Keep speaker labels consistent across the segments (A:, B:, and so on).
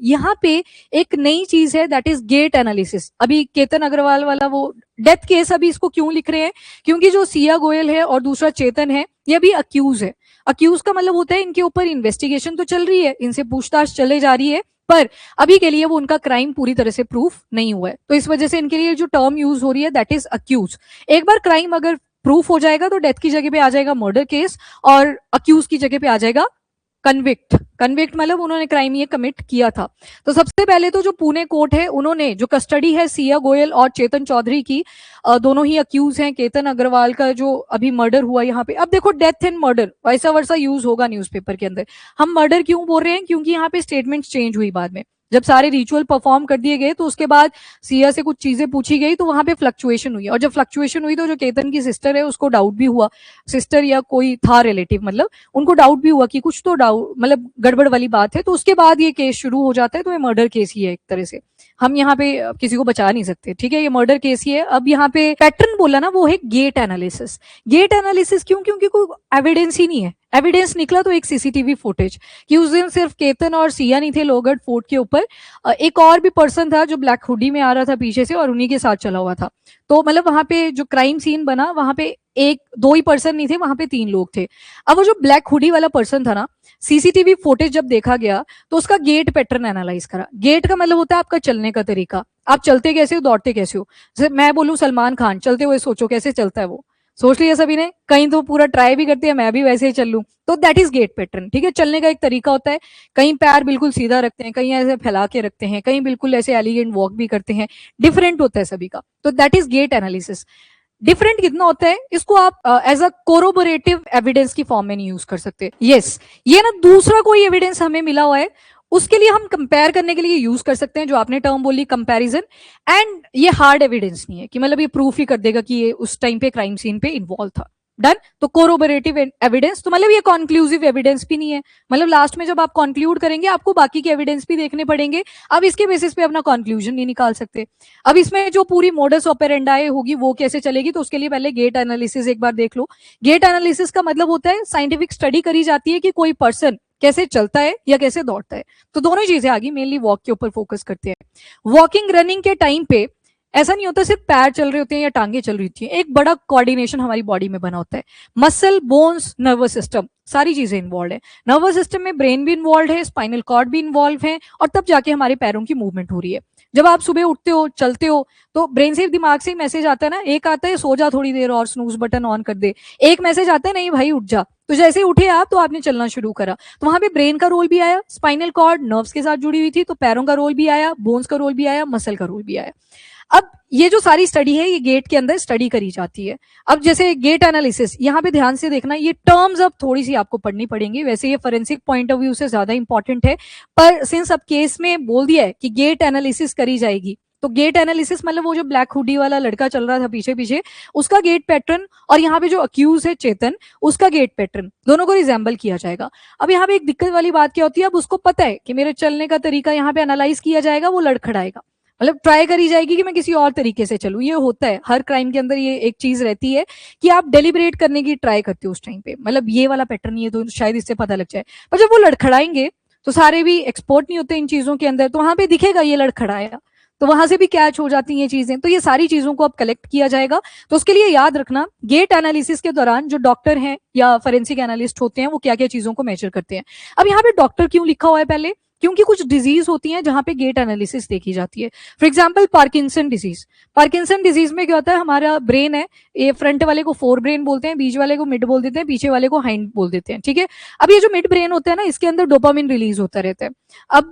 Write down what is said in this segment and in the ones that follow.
A: यहाँ पे एक नई चीज है, दैट इज गेट एनालिसिस। अभी केतन अग्रवाल वाला वो डेथ केस अभी इसको क्यों लिख रहे हैं, क्योंकि जो सिया गोयल है और दूसरा चेतन है, ये अभी अक्यूज है। अक्यूज का मतलब होता है इनके ऊपर इन्वेस्टिगेशन तो चल रही है, इनसे पूछताछ चले जा रही है, पर अभी के लिए वो उनका क्राइम पूरी तरह से प्रूफ नहीं हुआ है, तो इस वजह से इनके लिए जो टर्म यूज हो रही है दैट इज अक्यूज। एक बार क्राइम अगर प्रूफ हो जाएगा तो डेथ की जगह पे आ जाएगा मर्डर केस, और अक्यूज की जगह पे आ जाएगा कन्विक्ट। कन्विक्ट मतलब उन्होंने क्राइम ये कमिट किया था। तो सबसे पहले तो जो पुणे कोर्ट है, उन्होंने जो कस्टडी है सिया गोयल और चेतन चौधरी की, दोनों ही अक्यूज हैं। केतन अग्रवाल का जो अभी मर्डर हुआ यहाँ पे, अब देखो डेथ एंड मर्डर वैसा वर्षा यूज होगा न्यूज़पेपर के अंदर। हम मर्डर क्यों बोल रहे हैं, क्योंकि यहाँ पे स्टेटमेंट चेंज हुई बाद में, जब सारे रिचुअल परफॉर्म कर दिए गए तो उसके बाद सिया से कुछ चीजें पूछी गई तो वहां पे फ्लक्चुएशन हुई, और जब फ्लक्चुएशन हुई तो जो केतन की सिस्टर है उसको डाउट भी हुआ, सिस्टर या कोई था रिलेटिव, मतलब उनको डाउट भी हुआ कि कुछ तो डाउट मतलब गड़बड़ वाली बात है, तो उसके बाद ये केस शुरू हो जाता है। तो ये मर्डर केस ही है एक तरह से, हम यहाँ पे किसी को बचा नहीं सकते, ठीक है, ये मर्डर केस ही है। अब यहाँ पे पैटर्न बोला ना, वो है गेट एनालिसिस। गेट एनालिसिस क्यों, क्योंकि कोई एविडेंस ही नहीं है। एविडेंस निकला तो एक सीसीटीवी फुटेज कि उस दिन सिर्फ केतन और सिया नहीं थे लोहगढ़ फोर्ट के ऊपर, एक और भी पर्सन था जो ब्लैक हुडी में आ रहा था पीछे से और उन्हीं के साथ चला हुआ था। तो मतलब वहां पे जो क्राइम सीन बना, वहां पे एक दो ही पर्सन नहीं थे, वहां पे 3 लोग थे। अब वो जो ब्लैक हुडी वाला पर्सन था ना, सीसीटीवी फुटेज जब देखा गया तो उसका गेट पैटर्न एनालाइज करा। गेट का मतलब होता है आपका चलने का तरीका, आप चलते कैसे हो, दौड़ते कैसे हो। जैसे मैं बोलूं सलमान खान चलते हुए, सोचो कैसे चलता है वो, सोच लिया सभी ने, कहीं तो पूरा ट्राई भी करते हैं मैं भी वैसे ही चल लूं, तो दैट इज गेट पैटर्न, ठीक है। चलने का एक तरीका होता है, कहीं पैर बिल्कुल सीधा रखते हैं, कहीं ऐसे फैला के रखते हैं, कहीं बिल्कुल ऐसे एलिगेंट वॉक भी करते हैं, डिफरेंट होता है सभी का, तो that is gait analysis. Different कितना होता है, इसको आप एज अ कोरोबोरेटिव एविडेंस की फॉर्म में नहीं यूज कर सकते। यस, ये ना दूसरा कोई एविडेंस हमें मिला हुआ है, उसके लिए हम कंपेयर करने के लिए यूज कर सकते हैं, जो आपने टर्म बोली कंपैरिजन। एंड ये हार्ड एविडेंस नहीं है कि मतलब ये प्रूफ ही कर देगा कि ये उस टाइम पे क्राइम सीन पे इन्वॉल्व था। डन। तो कोरोबोरेटिव एविडेंस, तो मतलब ये कॉन्क्लूसिव एविडेंस भी नहीं है, मतलब लास्ट में जब आप कंक्लूड करेंगे आपको बाकी के एविडेंस भी देखने पड़ेंगे, अब इसके बेसिस पे अपना कंक्लूजन नहीं निकाल सकते। अब इसमें जो पूरी मोडस ऑपेरेंडाई होगी वो कैसे चलेगी, तो उसके लिए पहले गेट एनालिसिस एक बार देख लो। गेट एनालिसिस का मतलब होता है साइंटिफिक स्टडी करी जाती है कि कोई पर्सन कैसे चलता है या कैसे दौड़ता है। तो दोनों चीजें आगे, मेनली वॉक के ऊपर फोकस करते हैं। वॉकिंग रनिंग के टाइम पे ऐसा नहीं होता सिर्फ पैर चल रहे होते हैं या टांगे चल रही होती हैं, एक बड़ा कोऑर्डिनेशन हमारी बॉडी में बना होता है। मसल, बोन्स, नर्वस सिस्टम, सारी चीजें इन्वॉल्व है। नर्वस सिस्टम में ब्रेन भी इन्वॉल्व है, स्पाइनल कॉर्ड भी इन्वॉल्व है, और तब जाके हमारे पैरों की मूवमेंट हो रही है। जब आप सुबह उठते हो, चलते हो, तो ब्रेन से दिमाग से मैसेज आता है ना, एक आता है सो जा थोड़ी देर और स्नूज बटन ऑन कर दे, एक मैसेज आता है नहीं भाई उठ जा। तो जैसे उठे आप तो आपने चलना शुरू करा, तो वहां पे ब्रेन का रोल भी आया, स्पाइनल कॉर्ड नर्व्स के साथ जुड़ी हुई थी तो पैरों का रोल भी आया, बोन्स का रोल भी आया, मसल का रोल भी आया। अब ये जो सारी स्टडी है ये गेट के अंदर स्टडी करी जाती है। अब जैसे गेट एनालिसिस, यहाँ पे ध्यान से देखना, ये टर्म्स अब थोड़ी सी आपको पढ़नी पड़ेंगी, वैसे ये फोरेंसिक पॉइंट ऑफ व्यू से ज्यादा इंपॉर्टेंट है, पर सिंस अब केस में बोल दिया है कि गेट एनालिसिस करी जाएगी, तो गेट एनालिसिस मतलब वो जो ब्लैक हुडी वाला लड़का चल रहा था पीछे पीछे, उसका गेट पैटर्न, और यहाँ पे जो अक्यूज है चेतन, उसका गेट पैटर्न, दोनों को रिजेंबल किया जाएगा। अब यहाँ पे एक दिक्कत वाली बात क्या होती है, अब उसको पता है कि मेरे चलने का तरीका यहाँ पे एनालाइज किया जाएगा, वो लड़खड़ाएगा, मतलब ट्राई करी जाएगी कि मैं किसी और तरीके से चलूं। ये होता है हर क्राइम के अंदर, ये एक चीज रहती है कि आप डेलिब्रेट करने की ट्राई करते हो उस टाइम पे, मतलब ये वाला पैटर्न ये तो शायद इससे पता लग जाए, पर जब वो लड़खड़ाएंगे तो सारे भी एक्सपर्ट नहीं होते इन चीजों के अंदर, तो वहां पे दिखेगा ये लड़खड़ाया, तो वहां से भी कैच हो जाती हैं चीजें। तो ये सारी चीजों को अब कलेक्ट किया जाएगा। तो उसके लिए याद रखना, गेट एनालिसिस के दौरान जो डॉक्टर हैं या फोरेंसिक एनालिस्ट होते हैं वो क्या क्या चीजों को मेजर करते हैं। अब यहाँ पे डॉक्टर क्यों लिखा हुआ है पहले, क्योंकि कुछ डिजीज होती हैं जहां पे गेट एनालिसिस देखी जाती है। For example Parkinson disease, Parkinson disease में क्या होता है, हमारा ब्रेन है, ये फ्रंट वाले को फोर ब्रेन बोलते हैं, बीच वाले को मिड बोल देते हैं, पीछे वाले को हाइंड बोल देते हैं, ठीक है। अब ये जो मिड ब्रेन होता है ना, इसके अंदर डोपामिन रिलीज होता रहता है। अब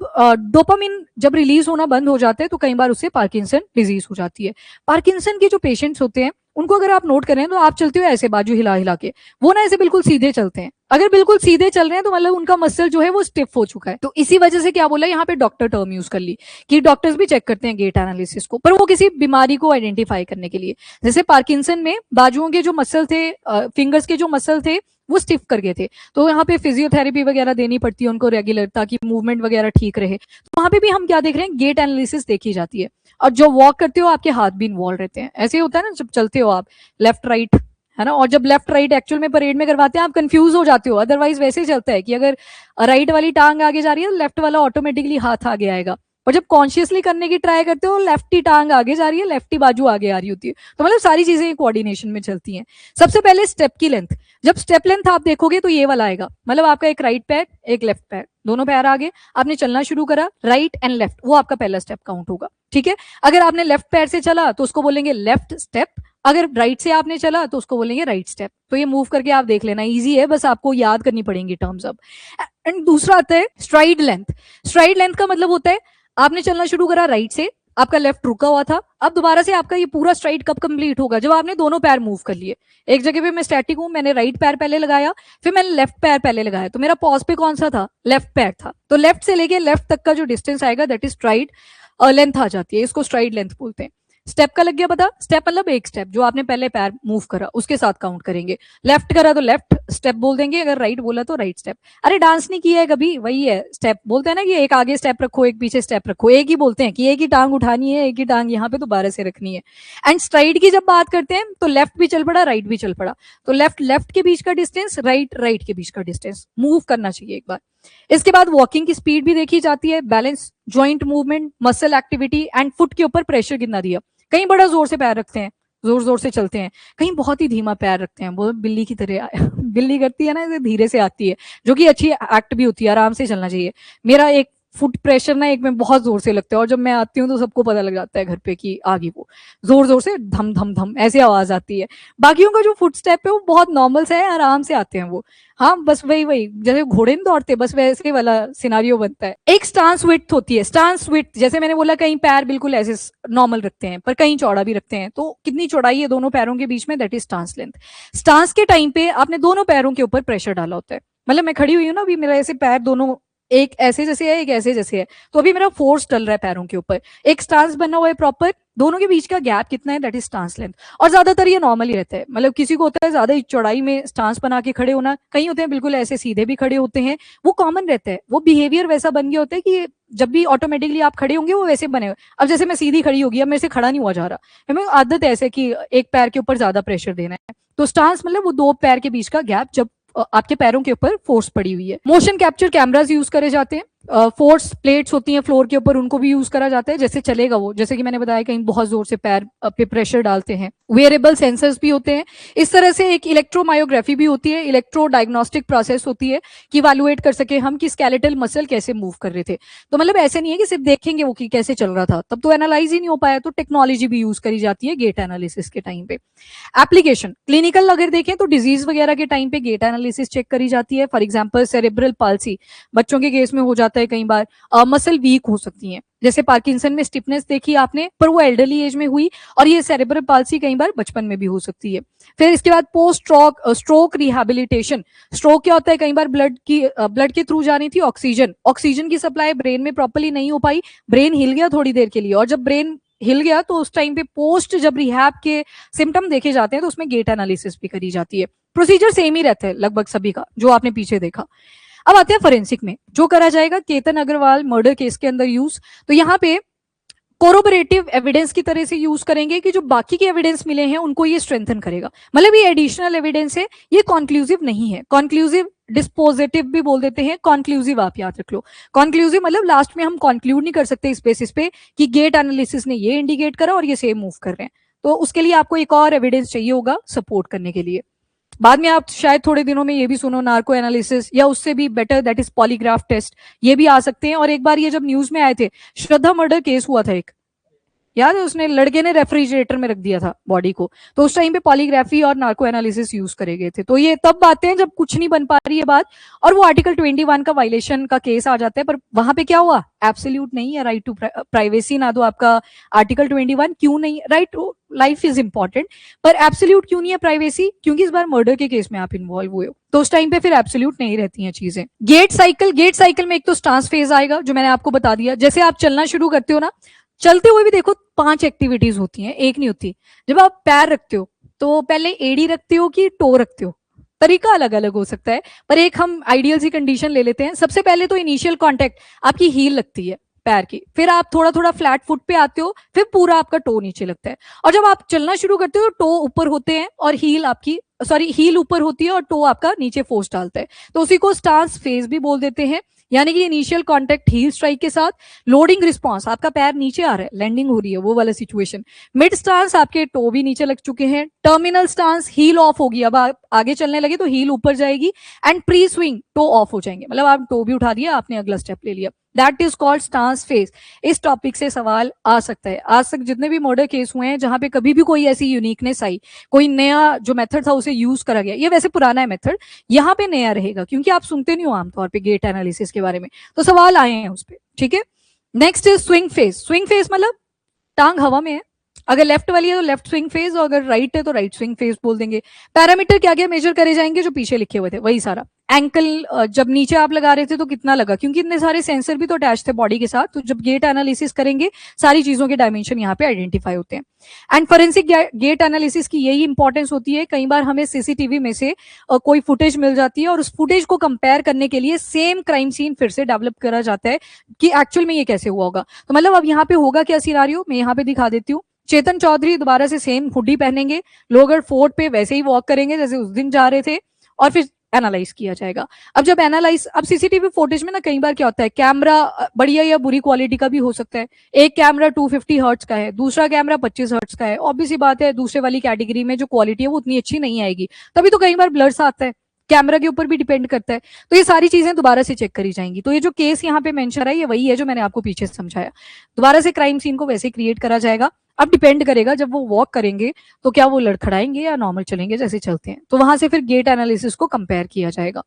A: डोपामिन जब रिलीज होना बंद हो जाता है तो कई बार उससे पार्किंसन डिजीज हो जाती है। पार्किंसन के जो पेशेंट्स होते हैं उनको अगर आप नोट करें तो आप चलते हो ऐसे बाजू हिला हिला के, वो ना ऐसे बिल्कुल सीधे चलते हैं। अगर बिल्कुल सीधे चल रहे हैं तो मतलब उनका मसल जो है वो स्टिफ हो चुका है। तो इसी वजह से क्या बोला, यहाँ पे डॉक्टर टर्म यूज कर ली कि डॉक्टर्स भी चेक करते हैं गेट एनालिसिस को, पर वो किसी बीमारी को आइडेंटिफाई करने के लिए। जैसे पार्किंसन में बाजुओं के जो मसल थे, फिंगर्स के जो मसल थे वो स्टिफ कर गए थे, तो यहाँ पे फिजियोथेरेपी वगैरह देनी पड़ती है उनको रेगुलर, ताकि मूवमेंट वगैरह ठीक रहे। तो वहां पे भी हम क्या देख रहे हैं, गेट एनालिसिस देखी जाती है। और जो वॉक करते हो आपके हाथ भी इन्वॉल्व रहते हैं, ऐसे होता है ना जब चलते हो आप लेफ्ट राइट है ना। और जब लेफ्ट राइट एक्चुअल में परेड में करवाते हैं आप कंफ्यूज हो जाते हो, अदरवाइज वैसे ही चलता है कि अगर राइट वाली टांग आगे जा रही है तो लेफ्ट वाला ऑटोमेटिकली हाथ आगे आएगा, और जब कॉन्शियसली करने की ट्राई करते हो लेफ्ट ही टांग आगे जा रही है, लेफ्ट ही बाजू आगे आ रही होती है। तो मतलब सारी चीजें कोऑर्डिनेशन में चलती हैं। सबसे पहले स्टेप की लेंथ, जब स्टेप लेंथ आप देखोगे तो ये वाला आएगा, मतलब आपका एक राइट पैर एक लेफ्ट पैर, दोनों पैर आगे, आपने चलना शुरू करा राइट एंड लेफ्ट, वो आपका पहला स्टेप काउंट होगा, ठीक है। अगर आपने लेफ्ट पैर से चला तो उसको बोलेंगे लेफ्ट स्टेप, अगर राइट से आपने चला तो उसको बोलेंगे राइट स्टेप। तो ये मूव करके आप देख लेना, इजी है, बस आपको याद करनी पड़ेंगी टर्म्स अब। एंड दूसरा आता है स्ट्राइड लेंथ। स्ट्राइड लेंथ का मतलब होता है आपने चलना शुरू करा राइट से, आपका लेफ्ट रुका हुआ था, अब दोबारा से आपका ये पूरा स्ट्राइड कब कंप्लीट होगा, जब आपने दोनों पैर मूव कर लिए। एक जगह पे मैं स्टैटिक हूं, मैंने राइट पैर पहले लगाया, फिर मैंने लेफ्ट पैर पहले लगाया, तो मेरा पॉज पे कौन सा था, लेफ्ट पैर था। तो लेफ्ट से लेके लेफ्ट तक का जो डिस्टेंस आएगा दैट इज स्ट्राइड लेंथ आ जाती है, इसको स्ट्राइड लेंथ बोलते हैं। स्टेप का लग गया पता, स्टेप मतलब एक स्टेप जो आपने पहले पैर मूव करा उसके साथ काउंट करेंगे। लेफ्ट करा तो लेफ्ट स्टेप बोल देंगे, अगर राइट बोला तो राइट स्टेप। अरे डांस नहीं किया है कभी, वही है स्टेप, बोलते हैं ना कि एक आगे स्टेप रखो एक पीछे स्टेप रखो, एक ही बोलते हैं कि एक ही टांग उठानी है, एक ही टांग यहाँ पे दोबारा से रखनी है। एंड स्ट्राइड की जब बात करते हैं तो लेफ्ट भी चल पड़ा राइट भी चल पड़ा, तो लेफ्ट लेफ्ट के बीच का डिस्टेंस, राइट राइट के बीच का डिस्टेंस मूव करना चाहिए एक बार। इसके बाद वॉकिंग की स्पीड भी देखी जाती है, balance, joint movement, muscle activity and foot के ऊपर प्रेशर कितना दिया। कहीं बड़ा जोर से पैर रखते हैं, जोर जोर से चलते हैं, कहीं बहुत ही धीमा पैर रखते हैं, वो बिल्ली की तरह बिल्ली करती है ना, इसे धीरे से आती है, जो कि अच्छी एक्ट भी होती है, आराम से चलना चाहिए। मेरा एक फुट प्रेशर ना एक में बहुत जोर से लगता है, और जब मैं आती हूँ तो सबको पता लग जाता है घर पे कि आ गई वो, जोर जोर से धम धम धम ऐसी आवाज आती है। बाकियों का जो फुट स्टेप है वो बहुत नॉर्मल से है, आराम से आते हैं वो। हाँ बस वही वही जैसे घोड़े नहीं दौड़ते, बस वैसे वाला सिनारियो बनता है। एक स्टांस विड्थ होती है, स्टांस विड्थ जैसे मैंने बोला कहीं पैर बिल्कुल ऐसे नॉर्मल रखते हैं पर कहीं चौड़ा भी रखते हैं, तो कितनी चौड़ाई है दोनों पैरों के बीच में, that is stance length. Stance के टाइम पे आपने दोनों पैरों के ऊपर प्रेशर डाला होता है, मतलब मैं खड़ी हुई हूँ ना अभी, मेरा ऐसे पैर दोनों एक ऐसे जैसे है एक ऐसे जैसे है, तो अभी मेरा फोर्स डल रहा है पैरों के ऊपर, एक स्टांस बना हुआ है प्रॉपर, दोनों के बीच का गैप कितना है दैट इज स्टांस लेंथ। और ज्यादातर ये नॉर्मल ही रहता है, मतलब किसी को होता है ज्यादा चौड़ाई में स्टांस बना के खड़े होना, कहीं होते हैं बिल्कुल ऐसे सीधे भी खड़े होते हैं, वो कॉमन रहता है, वो बिहेवियर वैसा बन गया होता है कि जब भी ऑटोमेटिकली आप खड़े होंगे वो वैसे बने हुए। अब जैसे मैं सीधी खड़ी होगी, अब मेरे से खड़ा नहीं हुआ जा रहा, हमें आदत है ऐसे कि एक पैर के ऊपर ज्यादा प्रेशर देना है, तो स्टांस मतलब वो दो पैर के बीच का गैप जब आपके पैरों के ऊपर फोर्स पड़ी हुई है। मोशन कैप्चर कैमरास यूज करे जाते हैं, फोर्स प्लेट्स होती हैं फ्लोर के ऊपर, उनको भी यूज करा जाता है, जैसे चलेगा वो, जैसे कि मैंने बताया कहीं बहुत जोर से पैर पे प्रेशर डालते हैं। वेयरेबल सेंसर्स भी होते हैं, इस तरह से एक इलेक्ट्रोमायोग्राफी भी होती है, इलेक्ट्रो डायग्नोस्टिक प्रोसेस होती है कि इवैल्यूएट कर सके हम कि स्केलेटल मसल कैसे मूव कर रहे थे। तो मतलब ऐसे नहीं है कि सिर्फ देखेंगे वो कि कैसे चल रहा था, तब तो एनालाइज ही नहीं हो पाया, तो टेक्नोलॉजी भी यूज करी जाती है गेट एनालिसिस के टाइम पे। एप्लीकेशन क्लिनिकल अगर देखें तो डिजीज वगैरह के टाइम पे गेट एनालिसिस चेक करी जाती है, फॉर एग्जांपल सेरेब्रल पाल्सी बच्चों के केस में हो जाता है कई बार, मसल वीक हो सकती हैं, जैसे पार्किंसन में स्टिफनेस देखी आपने, पर वो एल्डरली एज में हुई, और ये सेरेब्रल पाल्सी कई बार बचपन में भी हो सकती है। फिर इसके बाद पोस्ट स्ट्रोक रिहैबिलिटेशन, स्ट्रोक क्या होता है, कई बार ब्लड के थ्रू जानी थी ऑक्सीजन की सप्लाई ब्रेन में प्रॉपर्ली नहीं हो पाई, ब्रेन हिल गया थोड़ी देर के लिए, और जब ब्रेन हिल गया तो उस टाइम पे पोस्ट जब रिहैब के सिम्टम देखे जाते हैं तो उसमें गेट एनालिसिस भी करी जाती है। प्रोसीजर सेम ही रहता है लगभग सभी का जो आपने पीछे देखा। अब आते हैं फोरेंसिक में, जो करा जाएगा केतन अग्रवाल मर्डर केस के अंदर यूज, तो यहाँ पे कोरोबरेटिव एविडेंस की तरह से यूज करेंगे कि जो बाकी के एविडेंस मिले हैं उनको ये स्ट्रेंथन करेगा, मतलब ये एडिशनल एविडेंस है, ये कॉन्क्लूसिव नहीं है, कॉन्क्लूसिव डिस्पोजिटिव भी बोल देते हैं, कॉन्क्लूसिव आप याद रख लो। कॉन्क्लूसिव मतलब लास्ट में हम कॉन्क्लूड नहीं कर सकते इस बेसिस पे कि गेट एनालिसिस ने ये इंडिकेट करा और ये सेम मूव कर रहे हैं, तो उसके लिए आपको एक और एविडेंस चाहिए होगा सपोर्ट करने के लिए। बाद में आप शायद थोड़े दिनों में ये भी सुनो नार्को एनालिसिस, या उससे भी better that is polygraph test, ये भी आ सकते हैं। और एक बार ये जब न्यूज में आए थे, श्रद्धा मर्डर केस हुआ था एक, याद है, उसने लड़के ने रेफ्रिजरेटर में रख दिया था बॉडी को, तो उस टाइम पे पॉलीग्राफी और नार्को एनालिसिस यूज करे गए थे। तो ये तब बातें हैं जब कुछ नहीं बन पा रही है बात, और वो आर्टिकल 21 का वायलेशन का केस आ जाता है, पर वहां पे क्या हुआ, एब्सोल्यूट नहीं है राइट टू प्राइवेसी, ना दो आपका आर्टिकल 21 क्यों नहीं, राइट लाइफ इज इंपॉर्टेंट, पर एब्सोल्यूट क्यों नहीं है प्राइवेसी, क्योंकि इस बार मर्डर के केस में आप इन्वॉल्व हुए हो, तो उस टाइम पे फिर एब्सोल्यूट नहीं रहती हैं चीजें। गेट साइकिल में एक तो स्टांस फेज आएगा जो मैंने आपको बता दिया, जैसे आप चलना शुरू करते हो ना, चलते हुए भी देखो 5 एक्टिविटीज होती हैं, एक नहीं होती। जब आप पैर रखते हो तो पहले एडी रखते हो कि टो रखते हो, तरीका अलग अलग हो सकता है, पर एक हम आइडियल सी कंडीशन ले लेते हैं। सबसे पहले तो इनिशियल कांटेक्ट आपकी हील लगती है पैर की, फिर आप थोड़ा थोड़ा फ्लैट फुट पे आते हो, फिर पूरा आपका टो नीचे लगता है, और जब आप चलना शुरू करते हो टो ऊपर होते हैं और हील आपकी सॉरी हील ऊपर होती है और टो आपका नीचे फोर्स डालता है, तो उसी को स्टांस फेज भी बोल देते हैं। यानी कि इनिशियल कांटेक्ट हील स्ट्राइक के साथ, लोडिंग रिस्पांस आपका पैर नीचे आ रहा है, लैंडिंग हो रही है, वो वाला सिचुएशन। मिड स्टांस आपके टो भी नीचे लग चुके हैं। टर्मिनल स्टांस हील ऑफ होगी, अब आप आगे चलने लगे तो हील ऊपर जाएगी। And pre swing toe off हो जाएंगे, मतलब आप टो भी उठा दिया, आपने अगला स्टेप ले लिया, that is called stance phase. इस टॉपिक से सवाल आ सकता है। आज तक जितने भी मर्डर केस हुए हैं जहां पे कभी भी कोई ऐसी यूनिकनेस आई, कोई नया जो मेथड था उसे यूज करा गया, ये वैसे पुराना है मेथड, यहाँ पे नया रहेगा, क्योंकि आप सुनते नहीं हो आमतौर पे गेट एनालिसिस के बारे में, तो सवाल आए हैं उस पर, ठीक है। Next is swing phase. Swing phase मतलब टांग हवा में है, अगर लेफ्ट वाली है तो लेफ्ट स्विंग फेज, और अगर राइट है तो राइट स्विंग फेज बोल देंगे। पैरामीटर क्या क्या मेजर करे जाएंगे, जो पीछे लिखे हुए थे वही सारा। एंकल जब नीचे आप लगा रहे थे तो कितना लगा, क्योंकि इतने सारे सेंसर भी तो अटैच थे बॉडी के साथ, तो जब गेट एनालिसिस करेंगे सारी चीजों के डायमेंशन यहाँ पे आइडेंटिफाई होते हैं। एंड फोरेंसिक गेट एनालिसिस की यही इंपॉर्टेंस होती है, कई बार हमें सीसीटीवी में से कोई फुटेज मिल जाती है और उस फुटेज को कंपेयर करने के लिए सेम क्राइम सीन फिर से डेवलप करा जाता है कि एक्चुअल में ये कैसे हुआ होगा। तो मतलब अब यहाँ पे होगा क्या सिनारियो, मैं यहाँ पे दिखा देती हूँ। चेतन चौधरी दोबारा से सेम हुडी पहनेंगे, लोगढ़ फोर्ट पे वैसे ही वॉक करेंगे जैसे उस दिन जा रहे थे, और फिर एनालाइज किया जाएगा। अब जब एनालाइज, अब सीसीटीवी फुटेज में ना कई बार क्या होता है, कैमरा बढ़िया या बुरी क्वालिटी का भी हो सकता है। एक कैमरा 250 हर्ट्ज का है, दूसरा कैमरा 25 हर्ट्ज का है, ऑब्वियस सी बात है दूसरे वाली कैटेगरी में जो क्वालिटी है वो उतनी अच्छी नहीं आएगी, तभी तो कई बार ब्लर्स आता है, कैमरा के ऊपर भी डिपेंड करता है। तो ये सारी चीजें दोबारा से चेक करी जाएंगी। तो ये जो केस यहाँ पे मेंशन है ये वही है जो मैंने आपको पीछे समझाया, दोबारा से क्राइम सीन को वैसे क्रिएट करा जाएगा। अब डिपेंड करेगा जब वो वॉक करेंगे तो क्या वो लड़खड़ाएंगे या नॉर्मल चलेंगे जैसे चलते हैं, तो वहां से फिर गेट एनालिसिस को कंपेयर किया जाएगा।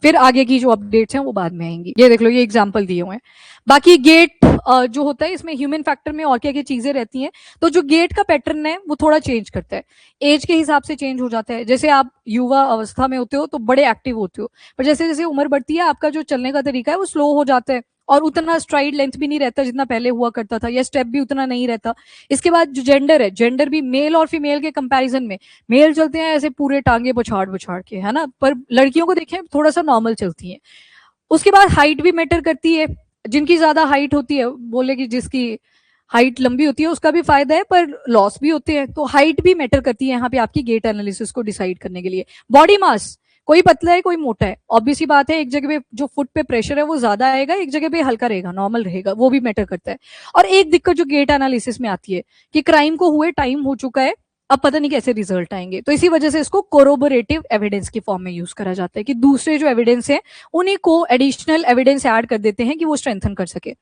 A: फिर आगे की जो अपडेट्स हैं वो बाद में आएंगी। ये देख लो, ये एग्जांपल दिए हुए हैं। बाकी गेट जो होता है इसमें ह्यूमन फैक्टर में और क्या क्या चीजें रहती हैं, तो जो गेट का पैटर्न है वो थोड़ा चेंज करता है, एज के हिसाब से चेंज हो जाता है। जैसे आप युवा अवस्था में होते हो तो बड़े एक्टिव होते हो, पर जैसे जैसे उम्र बढ़ती है आपका जो चलने का तरीका है वो स्लो हो जाता है, और उतना स्ट्राइड लेंथ भी नहीं रहता जितना पहले हुआ करता था, या स्टेप भी उतना नहीं रहता। इसके बाद जो जेंडर है, जेंडर भी मेल और फीमेल के कंपैरिजन में, मेल चलते हैं ऐसे पूरे टांगे बुछाड़ बुछाड़ के, है ना, पर लड़कियों को देखें थोड़ा सा नॉर्मल चलती है। उसके बाद हाइट भी मैटर करती है, जिनकी ज्यादा हाइट होती है, बोले कि जिसकी हाइट लंबी होती है उसका भी फायदा है पर लॉस भी होते हैं, तो हाइट भी मैटर करती है यहाँ पे आपकी गेट एनालिसिस को डिसाइड करने के लिए। बॉडी मास, कोई पतला है कोई मोटा है, ऑब्वियस सी बात है, एक जगह पे जो फुट पे प्रेशर है वो ज्यादा आएगा, एक जगह पे हल्का रहेगा, नॉर्मल रहेगा, वो भी मैटर करता है। और एक दिक्कत जो गेट एनालिसिस में आती है कि क्राइम को हुए टाइम हो चुका है, अब पता नहीं कैसे रिजल्ट आएंगे, तो इसी वजह से इसको कोरोबोरेटिव एविडेंस की फॉर्म में यूज करा जाता है कि दूसरे जो एविडेंस है उन्हीं को एडिशनल एविडेंस ऐड कर देते हैं कि वो स्ट्रेंथन कर सके।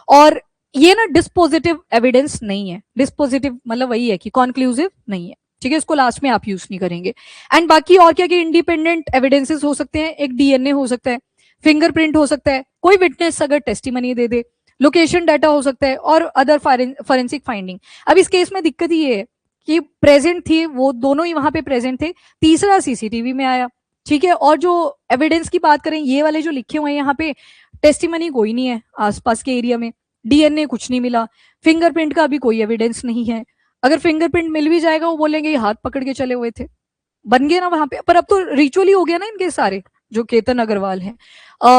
A: और ये ना डिस्पोजिटिव एविडेंस नहीं है, डिस्पोजिटिव मतलब वही है कि कॉन्क्लूसिव नहीं है, ठीक है, इसको लास्ट में आप यूज नहीं करेंगे। एंड बाकी और क्या क्या इंडिपेंडेंट एविडेंसेस हो सकते हैं, एक डीएनए हो सकता है, फिंगरप्रिंट हो सकता है, कोई विटनेस अगर टेस्टिमनी दे दे, लोकेशन डाटा हो सकता है, और अदर फॉरेंसिक फाइंडिंग। अब इस केस में दिक्कत ये है कि प्रेजेंट थी, वो दोनों ही वहां पे प्रेजेंट थे, तीसरा सीसीटीवी में आया, ठीक है। और जो एविडेंस की बात करें, ये वाले जो लिखे हुए हैं यहाँ पे, टेस्टिमनी कोई नहीं है आसपास के एरिया में, डीएनए कुछ नहीं मिला, फिंगरप्रिंट का भी कोई एविडेंस नहीं है। अगर फिंगरप्रिंट मिल भी जाएगा वो बोलेंगे ये हाथ पकड़ के चले हुए थे, बन गए ना वहां पे, पर अब तो रिचुअली हो गया ना इनके सारे जो केतन अग्रवाल हैं।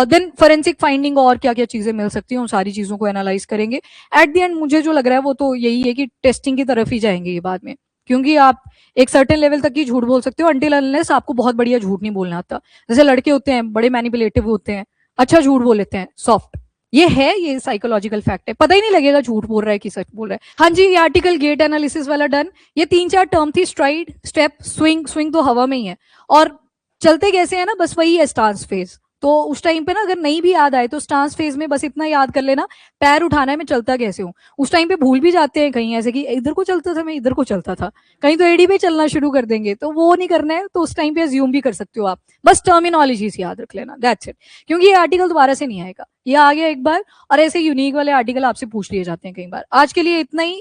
A: देन फोरेंसिक फाइंडिंग और क्या क्या चीजें मिल सकती हैं, उन सारी चीजों को एनालाइज करेंगे। एट द एंड मुझे जो लग रहा है वो तो यही है कि टेस्टिंग की तरफ ही जाएंगे ये बाद में, क्योंकि आप एक सर्टेन लेवल तक ही झूठ बोल सकते हो अंटिल अनलेस आपको बहुत बढ़िया झूठ नहीं बोलना आता। जैसे लड़के होते हैं बड़े मैनिपुलेटिव होते हैं, अच्छा झूठ बोल लेते हैं, सॉफ्ट, ये है, ये साइकोलॉजिकल फैक्ट है, पता ही नहीं लगेगा झूठ बोल रहा है कि सच बोल रहा है। हाँ जी, ये आर्टिकल गेट एनालिसिस वाला डन। ये 3-4 टर्म थी, स्ट्राइड, स्टेप, स्विंग, स्विंग तो हवा में ही है, और चलते कैसे है ना, बस वही है स्टांस फेज। तो उस टाइम पे ना अगर नहीं भी याद आए तो स्टांस फेज में बस इतना याद कर लेना, पैर उठाना है मैं चलता कैसे हूँ। उस टाइम पे भूल भी जाते हैं कहीं, ऐसे कि इधर को चलता था मैं, इधर को चलता था, कहीं तो एडी पे चलना शुरू कर देंगे, तो वो नहीं करना है। तो उस टाइम पे अज्यूम भी कर सकते हो आप, बस टर्मिनोलॉजीज याद रख लेना, दैट्स इट। क्योंकि ये आर्टिकल दोबारा से नहीं आएगा, ये आ गया एक बार, और ऐसे यूनिक वाले आर्टिकल आपसे पूछ लिए जाते हैं कई बार। आज के लिए इतना ही।